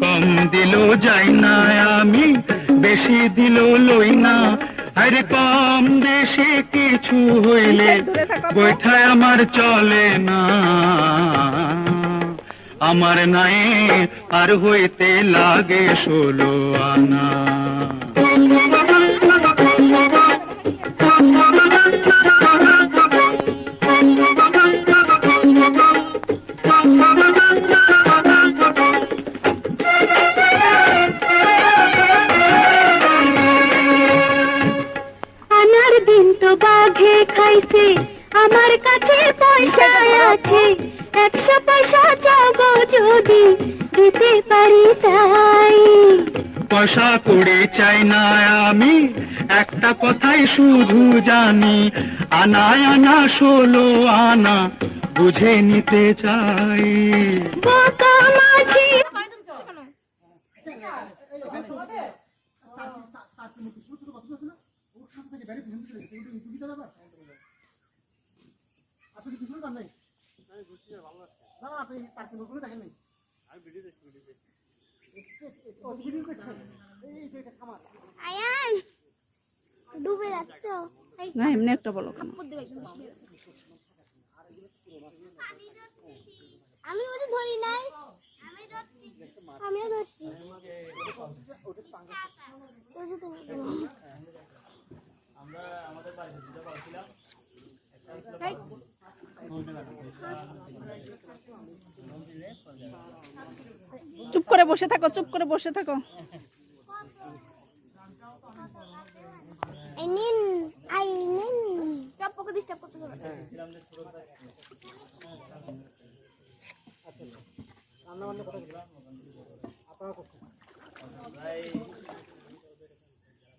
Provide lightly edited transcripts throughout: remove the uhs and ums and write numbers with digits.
কম দিল যাই না আমি, বেশি দিল লই না। আরে কম বেশি কিছু হইলে বৈঠায় আমার চলে না। আমার নাই আর হইতে লাগে 16 আনা। আনার দিন তো বাঘে খাইছে, আমার কাছে পয়সা আছে, 100 পয়সা চাও গো যদি দিতে পারি তাই। পয়সা করে চাই না আমি, একটা কথাই শুধু জানি, আনায় আনা 16 আনা বুঝে নিতে চাই। বোকা মাঝি আয়ান ডুবে যাচ্ছ না এমনি একটা বলো কেন? আমি ওটা ধরি নাই, আমিও ধরছি। চুপ করে বসে থাকো, চুপ করে বসে থাকো। এই নিন, আই নিন, চাপকে ডিস্টার্ব করতে হবে। রান্না বান্না কথা বললাম আপনারা করছেন ভাই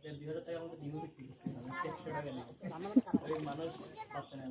2000 টাকার মতো দিন বিক্রি করছেন, 100 টাকা নেই মানুষ পাচ্ছে না।